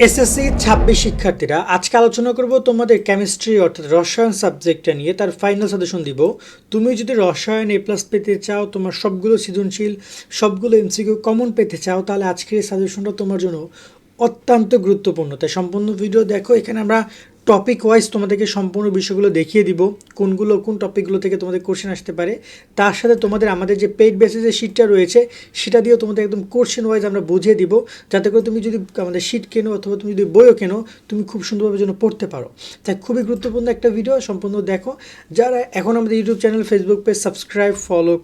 SSC ২৬ শিক্ষার্থীরা আজকে আলোচনা করব তোমাদের কেমিস্ট্রি অর্থাৎ রসায়ন সাবজেক্টটা নিয়ে। তার ফাইনাল সাজেশন দিব। তুমি যদি রসায়ন এ প্লাস পেতে চাও, তোমার সবগুলো সৃজনশীল সবগুলো এমসিকিউ কমন পেতে চাও, তাহলে আজকের এই সাজেশনটা তোমার জন্য অত্যন্ত গুরুত্বপূর্ণ। তাই সম্পূর্ণ ভিডিও দেখো। এখানে আমরা টপিক ওয়াইজ তোমাদেরকে সম্পূর্ণ বিষয়গুলো দেখিয়ে দিব, কোন টপিকগুলো থেকে তোমাদের কোশ্চেন আসতে পারে। তার সাথে তোমাদের আমাদের যে পেইড বেসিসের শিটটা রয়েছে সেটা দিয়েও তোমাদের একদম কোশ্চেন ওয়াইজ আমরা বুঝিয়ে দিব, যাতে করে তুমি যদি আমাদের শিট কেনো অথবা তুমি যদি বইও কেনো, তুমি খুব সুন্দরভাবে যেন পড়তে পারো। তাই খুবই গুরুত্বপূর্ণ একটা ভিডিও, সম্পূর্ণ দেখো। যারা এখন আমাদের YouTube channel, Facebook page subscribe, follow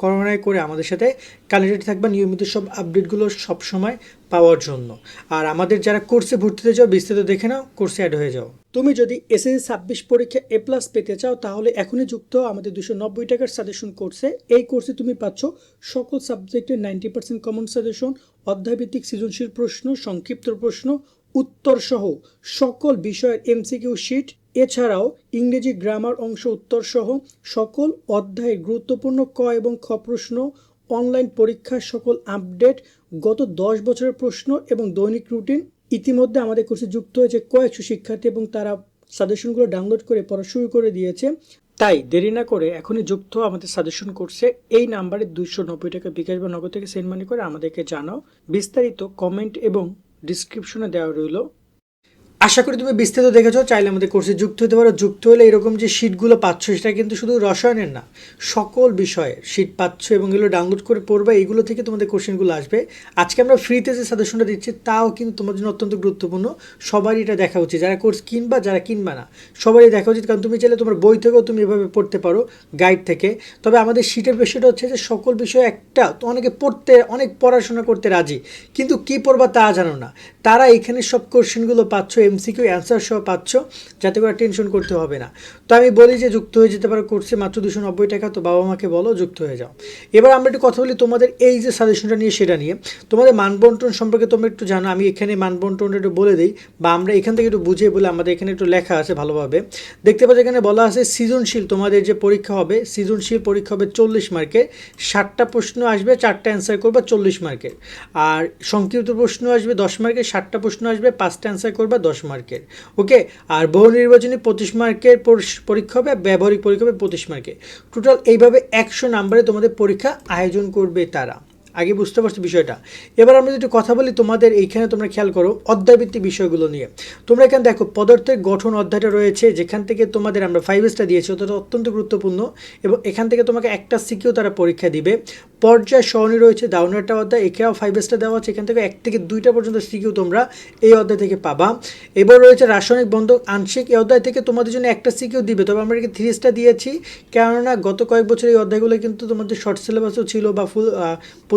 করে আমাদের সাথে কানেক্টেড থাকবা নিয়মিত সব আপডেটগুলো সবসময় পাওয়ার জন্য। আর আমাদের যারা কোর্সে ভর্তি হতে চাও, বিস্তারিত দেখে নাও, কোর্সে অ্যাড হয়ে যাও। তুমি যদি এসএসসি ২৬ পরীক্ষা এ প্লাস পেতে চাও, তাহলে এখনই যুক্ত আমাদের 290 টাকার সাজেশন কোর্সে। এই কোর্সে তুমি পাচ্ছ সকল সাবজেক্টের 90% কমন সাজেশন, অধ্যায়ভিত্তিক সৃজনশীল প্রশ্ন, সংক্ষিপ্ত প্রশ্ন, উত্তর সহ সকল বিষয়ের এমসিকিউ শিট, এছাড়াও ইংরেজি গ্রামার অংশ উত্তর সহ সকল অধ্যায়ের গুরুত্বপূর্ণ ক এবং খ প্রশ্ন, অনলাইন পরীক্ষার সকল আপডেট, গত 10 বছরের প্রশ্ন এবং দৈনিক রুটিন। ইতিমধ্যে আমাদের কোর্সে যুক্ত হয়েছে কয়েকশো শিক্ষার্থী এবং তারা সাজেশনগুলো ডাউনলোড করে পড়া শুরু করে দিয়েছে। তাই দেরি না করে এখনই যুক্ত আমাদের সাজেশন কোর্সে। এই নাম্বারে 290 টাকা বিকাশ বা নগদ থেকে সেন্ড মানি করে আমাদেরকে জানাও। বিস্তারিত কমেন্ট এবং ডিসক্রিপশনে দেওয়া রইল। আশা করি তুমি বিস্তারিত দেখেছো। চাইলে আমাদের কোর্সে যুক্ত হতে পারো। যুক্ত হলে এরকম যে শিটগুলো পাচ্ছ, সেটা কিন্তু শুধু রসায়নের না, সকল বিষয়ে শিট পাচ্ছ এবং এগুলো ডাউনলোড করে পড়বে। এইগুলো থেকে তোমাদের কোশ্চেনগুলো আসবে। আজকে আমরা ফ্রিতে যে সাজেশনটা দিচ্ছি, তাও কিন্তু তোমার জন্য অত্যন্ত গুরুত্বপূর্ণ। সবারই এটা দেখা উচিত, যারা কোর্স কিনবা, যারা কিনবা না, সবারই দেখা উচিত। কারণ তুমি চাইলে তোমার বই থেকেও তুমি এভাবে পড়তে পারো, গাইড থেকে। তবে আমাদের শিটের বিষয়টা হচ্ছে যে সকল বিষয়ে একটা তো অনেকে পড়তে, অনেক পড়াশোনা করতে রাজি, কিন্তু কী পড়বা তা জানো না। তারা এখানে সব কোশ্চেনগুলো পাচ্ছ, এমসিকিউ অ্যান্সার সহ পাচ্ছ, যাতে করে টেনশন করতে হবে না। তো আমি বলি যে যুক্ত হয়ে যেতে পারো কোর্সে, মাত্র 290 টাকা। তো বাবা মাকে বলো যুক্ত হয়ে যাও। এবার আমরা একটু কথা বলি তোমাদের এই যে সাজেশনটা নিয়ে, সেটা নিয়ে। তোমাদের মানবন্টন সম্পর্কে তোমরা একটু জানো। আমি এখানে মানবন্টনটা একটু বলে দিই, বা আমরা এখান থেকে একটু বুঝিয়ে বলে, আমাদের এখানে একটু লেখা আছে ভালোভাবে দেখতে পাচ্ছ। এখানে বলা আছে সৃজনশীল তোমাদের যে পরীক্ষা হবে, সৃজনশীল পরীক্ষা হবে 40 মার্কের। 60টা প্রশ্ন আসবে, 4টা অ্যান্সার করবা 40 মার্কের। আর সংক্ষিপ্ত প্রশ্ন আসবে 10 মার্কের, 60টা প্রশ্ন আসবে, 5টা অ্যান্সার করবা 10 মার্কের। ওকে। আর বহু নির্বাচনী 25 মার্কের পরীক্ষা হবে, ব্যবহারিক পরীক্ষা হবে 25 মার্কের। টোটাল এইভাবে 100 নাম্বারে তোমাদের পরীক্ষা আয়োজন করবে তারা। আগে বুঝতে পারছো বিষয়টা। এবার আমরা যদি কথা বলি তোমাদের এইখানে, তোমরা খেয়াল করো অধ্যায়ভিত্তিক বিষয়গুলো নিয়ে। তোমরা এখানে দেখো পদার্থের গঠন অধ্যায়টা রয়েছে, যেখান থেকে তোমাদের আমরা 5 স্টার দিয়েছি, ওটা অত্যন্ত গুরুত্বপূর্ণ। এবং এখান থেকে তোমাকে একটা সিকিউ তারা পরীক্ষা দিবে। পর্যায় সরণি রয়েছে দাউনেরটা অধ্যায়, এখানেও 5 স্টার দেওয়া আছে। এখান থেকে 1 থেকে 2টা পর্যন্ত সিকিউ তোমরা এই অধ্যায় থেকে পাবা। এবার রয়েছে রাসায়নিক বন্ধন আংশিক, এই অধ্যায় থেকে তোমাদের জন্য একটা সিকিউ দিবে, তবে আমরা এখানে 3 স্টার দিয়েছি, কেননা গত কয়েক বছর এই অধ্যায়গুলো কিন্তু তোমাদের শর্ট সিলেবাসও ছিল, বা ফুল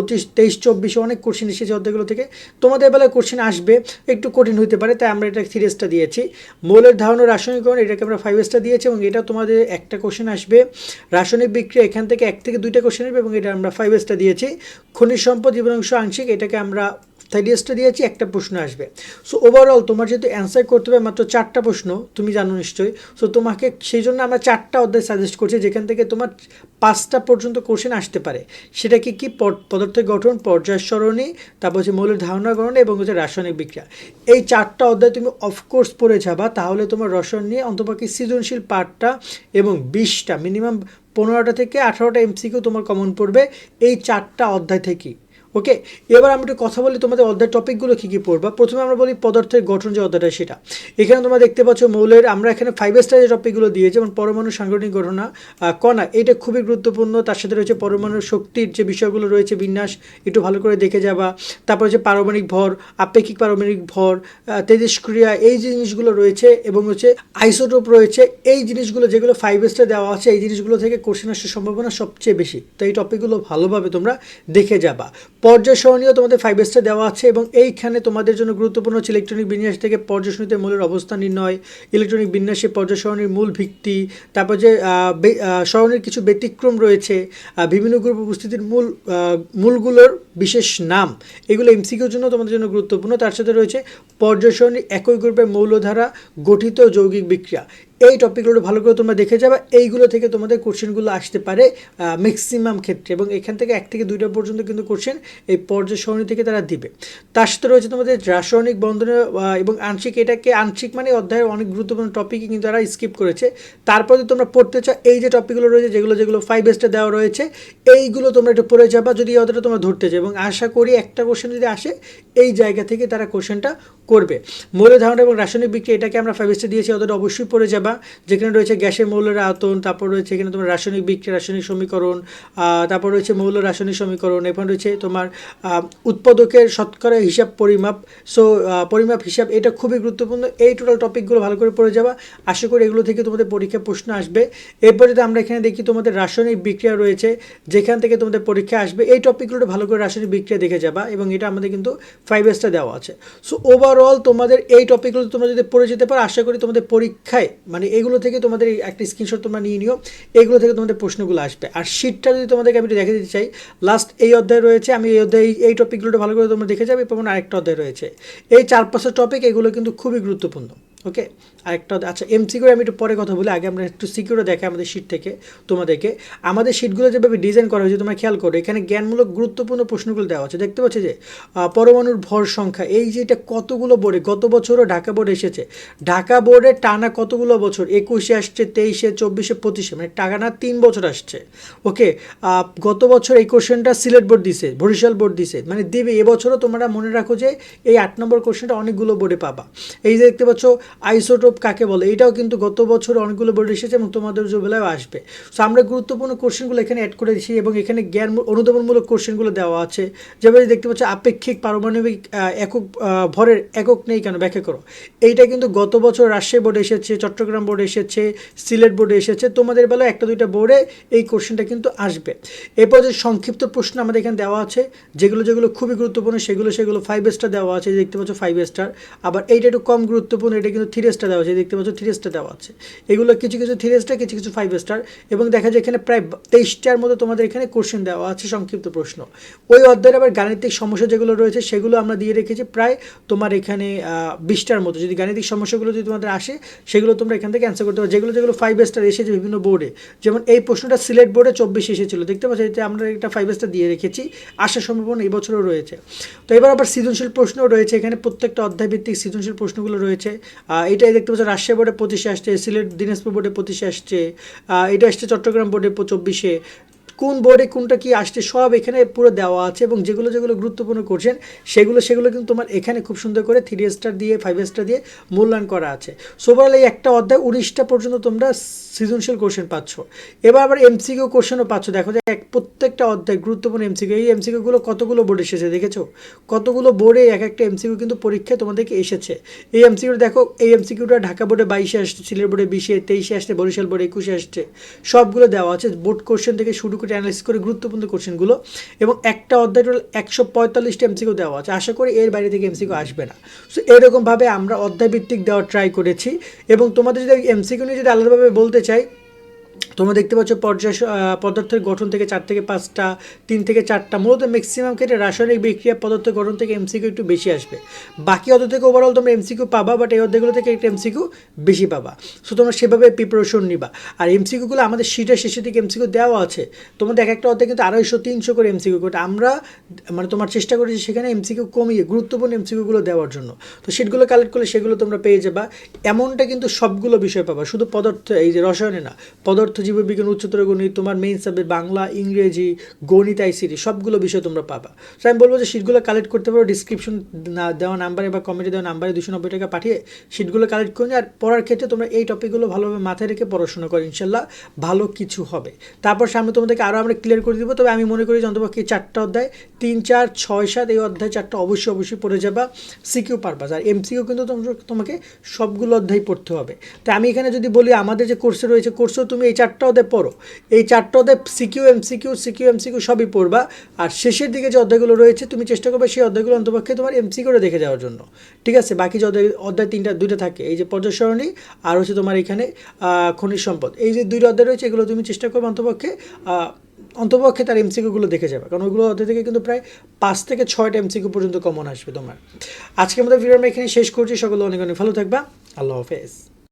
23, 24 অনেক কোশ্চেন এসেছে অধ্যায়গুলো থেকে। তোমাদের বেলায় কোশ্চেন আসবে, একটু কঠিন হতে পারে, তাই আমরা এটা 3 স্টার দিয়েছি। মৌলের ধারণ ও রাসায়নিকরণ, এটাকে আমরা 5 স্টার দিয়েছি, এবং এটা তোমাদের একটা কোশ্চেন আসবে। রাসায়নিক বিক্রিয়া, এখান থেকে 1 থেকে 2টা কোশ্চেন আসবে, এবং এটা আমরা 5 স্টার দিয়েছি। খনিজ সম্পদ জীবনাংশ আংশিক, এটাকে আমরা 3 স্টার দিয়েছি, একটা প্রশ্ন আসবে। সো ওভারঅল তোমার যেহেতু অ্যান্সার করতে হবে মাত্র 4টা প্রশ্ন, তুমি জানো নিশ্চয়ই। সো তোমাকে সেই জন্য আমরা 4টা অধ্যায় সাজেস্ট করছি, যেখান থেকে তোমার 5টা পর্যন্ত কোশ্চেন আসতে পারে। সেটা কি পদার্থের গঠন, পর্যায় সরণি, তারপর হচ্ছে মৌলের ধারণা গণনা, এবং হচ্ছে রাসায়নিক বিক্রিয়া। এই 4টা অধ্যায় তুমি অফকোর্স পড়ে যাবা, তাহলে তোমার রসায়ন নিয়ে অন্তপক্ষে সৃজনশীল পার্টটা এবং 20টা মিনিমাম 15টা থেকে 18টা এমসিকিউ তোমার কমন পড়বে এই 4টা অধ্যায় থেকেই। ওকে। এবার আমরা একটু কথা বলি তোমাদের অধ্যায় টপিকগুলো কী কী পড়বা। প্রথমে আমরা বলি পদার্থের গঠন যে অধ্যায়টা, সেটা এখানে তোমরা দেখতে পাচ্ছ মৌলের, আমরা এখানে 5 স্টার যে টপিকগুলো দিয়েছি, যেমন পরমাণু সাংগঠনিক ঘটনা, কণা, এটা খুবই গুরুত্বপূর্ণ। তার সাথে রয়েছে পরমাণুর শক্তির যে বিষয়গুলো রয়েছে, বিন্যাস একটু ভালো করে দেখে যাবা। তারপর হচ্ছে পারমাণবিক ভর, আপেক্ষিক পারমাণবিক ভর, তেজস্ক্রিয়া, এই জিনিসগুলো রয়েছে, এবং হচ্ছে আইসোটোপ রয়েছে। এই জিনিসগুলো যেগুলো 5 স্টার দেওয়া আছে, এই জিনিসগুলো থেকে কোশ্চেন আসার সম্ভাবনা সবচেয়ে বেশি। তো এই টপিকগুলো ভালোভাবে তোমরা দেখে যাবা। পর্যায় সরণিও তোমাদের 5 স্টার দেওয়া আছে, এবং এইখানে তোমাদের জন্য গুরুত্বপূর্ণ হচ্ছে ইলেকট্রনিক বিন্যাস থেকে পর্যায় সরণিতে মৌলের অবস্থান নির্ণয়, ইলেকট্রনিক বিন্যাসে পর্যায় সরণির মূল ভিত্তি, তারপর যে সরণির কিছু ব্যতিক্রম রয়েছে, বিভিন্ন গ্রুপ উপস্থিতির মূলগুলোর বিশেষ নাম, এগুলো এমসিকিউর জন্য তোমাদের জন্য গুরুত্বপূর্ণ। তার সাথে রয়েছে পর্যায় সরণির একই গ্রুপের মৌলধারা গঠিত যৌগিক বিক্রিয়া। এই টপিকগুলো ভালো করে তোমরা দেখে যাবে, এইগুলো থেকে তোমাদের কোশ্চেনগুলো আসতে পারে ম্যাক্সিমাম ক্ষেত্রে, এবং এখান থেকে 1 থেকে 2টা পর্যন্ত কিন্তু কোশ্চেন এই পর্যায় সারণী থেকে তারা দিবে। তার সাথে রয়েছে তোমাদের রাসায়নিক বন্ধনে এবং আংশিক, এটাকে আংশিক মানে অধ্যায়ের অনেক গুরুত্বপূর্ণ টপিকই কিন্তু তারা স্কিপ করেছে। তারপরে তোমরা পড়তে চাও এই যে টপিকগুলো রয়েছে, যেগুলো 5 স্টার দেওয়া রয়েছে, এইগুলো তোমরা একটু পড়ে যাবা যদি এই অধ্যায়টা তোমরা ধরতে চাও, এবং আশা করি একটা কোশ্চেন যদি আসে এই জায়গা থেকে তারা কোশ্চেনটা করবে। মৌলের ধারণা এবং রাসায়নিক বিক্রিয়া, এটাকে আমরা 5 স্টার দিয়েছি, অতটা অবশ্যই পড়ে যাবা, যেখানে রয়েছে গ্যাসের মৌলের আয়তন, তারপর রয়েছে এখানে তোমার রাসায়নিক বিক্রিয়া, রাসায়নিক সমীকরণ, তারপর রয়েছে মৌল রাসায়নিক সমীকরণ, এখানে রয়েছে তোমার উৎপাদকের শতকরা হিসাব পরিমাপ, সো পরিমাপ হিসাব, এটা খুবই গুরুত্বপূর্ণ। এই টোটাল টপিকগুলো ভালো করে পড়ে যাবা, আশা করি এগুলো থেকে তোমাদের পরীক্ষা প্রশ্ন আসবে। এরপর যদি আমরা এখানে দেখি তোমাদের রাসায়নিক বিক্রিয়া রয়েছে, যেখান থেকে তোমাদের পরীক্ষা আসবে, এই টপিকগুলো ভালো করে রাসায়নিক বিক্রিয়া দেখে যাবা, এবং এটা আমাদের কিন্তু 5 স্টার দেওয়া আছে। সো ওভারঅল তোমাদের এই টপিকগুলো তোমরা যদি পড়ে যেতে পারো, আশা করি তোমাদের পরীক্ষায় মানে এগুলো থেকে তোমাদের একটা স্ক্রিনশট তোমরা নিয়ে নিও, এগুলো থেকে তোমাদের প্রশ্নগুলো আসবে। আর শীটটা যদি তোমাদেরকে আমি দেখে দিতে চাই, লাস্ট এই অধ্যায় রয়েছে, আমি এই অধ্যায় এই টপিকগুলো ভালো করে তোমরা দেখে যাবে, এবং আরেকটা অধ্যায় রয়েছে, এই 4-5টা টপিক, এগুলো কিন্তু খুবই গুরুত্বপূর্ণ। ওকে, আরেকটা আচ্ছা, এমসিকিউ আমি একটু পরে কথা বলি, আগে আমরা একটু সিকিউরও দেখে আমাদের শিট থেকে তোমাদেরকে। আমাদের শিটগুলো যেভাবে ডিজাইন করা হয়েছে তোমরা খেয়াল করো, এখানে জ্ঞানমূলক গুরুত্বপূর্ণ প্রশ্নগুলো দেওয়া আছে, দেখতে পাচ্ছি যে পরমাণুর ভর সংখ্যা, এই যে এটা কতগুলো বোর্ডে, গত বছরও ঢাকা বোর্ডে এসেছে, ঢাকা বোর্ডে টানা কতগুলো বছর, 21-এ আসছে, 23-এ, 24-এ, 25-এ, মানে টানা 3 বছর আসছে। ওকে, গত বছর এই কোশ্চেনটা সিলেট বোর্ড দিছে, বরিশাল বোর্ড দিছে, মানে দেবে। এবছরও তোমরা মনে রাখো যে এই 8 নম্বর কোশ্চেনটা অনেকগুলো বোর্ডে পাবা। এই যে দেখতে পাচ্ছ আইসোটোপ কাকে বলে, এটাও কিন্তু গত বছর অনেকগুলো বোর্ডে এসেছে, এবং তোমাদের বেলায় আসবে। সো আমরা গুরুত্বপূর্ণ কোশ্চেনগুলো এখানে অ্যাড করে দিচ্ছি, এবং এখানে জ্ঞান অনুধাবনমূলক কোশ্চেনগুলো দেওয়া আছে। যেভাবে দেখতে পাচ্ছ আপেক্ষিক পারমাণবিক একক ভরের একক নেই কেন, ব্যাখ্যা করো। এইটা কিন্তু গত বছর রাজশাহী বোর্ডে এসেছে, চট্টগ্রাম বোর্ডে এসেছে, সিলেট বোর্ডে এসেছে, তোমাদের বেলায় 1-2টা বোর্ডে এই কোশ্চেনটা কিন্তু আসবে। এরপর যে সংক্ষিপ্ত প্রশ্ন আমাদের এখানে দেওয়া আছে, যেগুলো খুবই গুরুত্বপূর্ণ, সেগুলো 5 স্টার দেওয়া আছে, দেখতে পাচ্ছ 5 স্টার। আবার এইটা একটু কম গুরুত্বপূর্ণ, এটা কিন্তু 3 স্টার দেওয়া আছে, দেখতে পাচ্ছ 3 স্টার দেওয়া আছে। এগুলো কিছু 3 স্টার, কিছু 5 স্টার, এবং দেখা যায় এখানে প্রায় 23টার মতো তোমাদের এখানে কোশ্চেন দেওয়া আছে, সংক্ষিপ্ত প্রশ্ন। ওই অধ্যায়ের আবার গাণিতিক সমস্যা যেগুলো রয়েছে, সেগুলো আমরা দিয়ে রেখেছি প্রায় তোমার এখানে 20টার মতো। যদি গাণিতিক সমস্যাগুলো যদি তোমাদের আসে, সেগুলো তোমরা এখান থেকে অ্যান্সার করতে পারো, যেগুলো 5 স্টার এসেছে বিভিন্ন বোর্ডে। যেমন এই প্রশ্নটা সিলেট বোর্ডে 24 এসেছিল, দেখতে পাচ্ছ, এতে আমরা একটা 5 স্টার দিয়ে রেখেছি, আসার সম্ভাবনা এই বছরও রয়েছে। তো এবার আবার সৃজনশীল প্রশ্নও রয়েছে, এখানে প্রত্যেকটা অধ্যায় ভিত্তিক সৃজনশীল প্রশ্নগুলো রয়েছে। এটাই দেখতে পাচ্ছ রাজশাহী বোর্ডে 25-এ আসছে, সিলেট দিনাজপুর বোর্ডে 25-এ আসছে, এটা আসছে চট্টগ্রাম বোর্ডে 24-এ। কোন বোর্ডে কোনটা কি আসছে সব এখানে পুরো দেওয়া আছে, এবং যেগুলো গুরুত্বপূর্ণ কোশ্চেন, সেগুলো কিন্তু তোমার এখানে খুব সুন্দর করে 3 স্টার দিয়ে 5 স্টার দিয়ে মূল্যায়ন করা আছে। সো ওভারঅল এই একটা অধ্যায় 19টা পর্যন্ত তোমরা সৃজনশীল কোশ্চেন পাচ্ছ। এবার আবার এমসিকিউ কোশ্চেনও পাচ্ছ, দেখো যে প্রত্যেকটা অধ্যায় গুরুত্বপূর্ণ এমসিকিউ। এই এমসিকিউগুলো কতগুলো বোর্ডে এসেছে দেখেছো, কতগুলো বোর্ডে এক একটা এমসিকিউ কিন্তু পরীক্ষায় তোমাদেরকে এসেছে। এই এমসিকিউ দেখো, এই এমসিকিউটা ঢাকা বোর্ডে 22-এ আসছে, সিলেট বোর্ডে 20-এ, 23-এ আসছে, বরিশাল বোর্ডে 21-এ আসছে, সবগুলো দেওয়া আছে বোর্ড কোশ্চেন থেকে শুরু করে অ্যানালাইসিস করে গুরুত্বপূর্ণ কোশ্চেনগুলো। এবং একটা অধ্যায় টোটাল 145টা এমসিকিউ দেওয়া আছে, আশা করি এর বাইরে থেকে এমসিকিউ আসবে না। সো এরকমভাবে আমরা অধ্যায় ভিত্তিক দেওয়ার ট্রাই করেছি। এবং তোমাদের যদি এমসিকিউ নিয়ে যদি আলাদাভাবে বলতে চাই, তোমরা দেখতে পাচ্ছ পদার্থের গঠন থেকে 4 থেকে 5টা, 3 থেকে 4টা, মূলত ম্যাক্সিমাম ক্ষেত্রে রাসায়নিক বিক্রিয়া পদার্থের গঠন থেকে এমসিকিউ একটু বেশি আসবে। বাকি অধ্যায় থেকে ওভারঅল তোমরা এমসিকিউ পাবা, বাট এই অধ্যায়গুলো থেকে একটা এমসিকিউ বেশি পাবা। সো তোমরা সেভাবে প্রিপারেশন নিবা। আর এমসিকিউগুলো আমাদের শীটের শেষের দিকে এমসিকিউ দেওয়া আছে, তোমাদের এক একটা অধ্যায় কিন্তু 250-300 করে এমসিকিউ করে, আমরা মানে তোমার চেষ্টা করেছি সেখানে এমসিকিউ কমিয়ে গুরুত্বপূর্ণ এমসিকিউগুলো দেওয়ার জন্য। তো শিটগুলো কালেক্ট করলে সেগুলো তোমরা পেয়ে যাবা। এমনটা কিন্তু সবগুলো বিষয় পাবা, শুধু পদার্থ এই যে রসায়নে না, পদার্থ, জীববিজ্ঞান, উচ্চতর গণিত, তোমার মেইন সাবজেক্ট বাংলা, ইংরেজি, গণিত, আইসিটি, সবগুলো বিষয় তোমরা পাবা। সো আমি বলবো যে শিটগুলো কালেক্ট করতে পারো, ডিসক্রিপশন দেওয়া নাম্বারে বা কমেন্টে দেওয়া নাম্বারে 290 টাকা পাঠিয়ে শিটগুলো কালেক্ট করে। আর পড়ার ক্ষেত্রে তোমরা এই টপিকগুলো ভালোভাবে মাথায় রেখে পড়াশোনা করো, ইনশাল্লাহ ভালো কিছু হবে। তারপর সামনে তোমাদেরকে আরও আমরা ক্লিয়ার করে দিব। তবে আমি মনে করি যে অন্তপক্ষে 4টা অধ্যায়, 3, 4, 6, 7, এই অধ্যায় 4টা অবশ্যই পড়ে যাবা, সিকিউ পারপাস। আর এমসিকিউ কিন্তু তোমাকে সবগুলো অধ্যায় পড়তে হবে। তাই আমি এখানে যদি বলি আমাদের যে কোর্সে রয়েছে, কোর্সেও তুমি এই 4টা অধ্যায় পড়ো, এই 4টা অধ্যায় সিকিউ এমসিকিউ সবই পড়বা। আর শেষের দিকে যে অধ্যায়গুলো রয়েছে তুমি চেষ্টা করবে সেই অধ্যায়গুলো অন্তপক্ষে তোমার এমসিকিউটা দেখে যাওয়ার জন্য, ঠিক আছে? বাকি যে অধ্যায় 2টা থাকে, এই যে পর্যায় সারণী আর হচ্ছে তোমার এখানে খনিজ সম্পদ, এই যে 2টা অধ্যায় রয়েছে, এগুলো তুমি চেষ্টা করবে অন্তপক্ষে তার এমসিকিউগুলো দেখে যাবে, কারণ ওইগুলো অধ্যায় থেকে কিন্তু প্রায় 5 থেকে 6টা এমসিকিউ পর্যন্ত কমন আসবে তোমার। আজকে আমাদের ভিডিও আমরা এখানে শেষ করছি। সকলে অনেক ভালো থাকবা। আল্লাহ হাফেজ।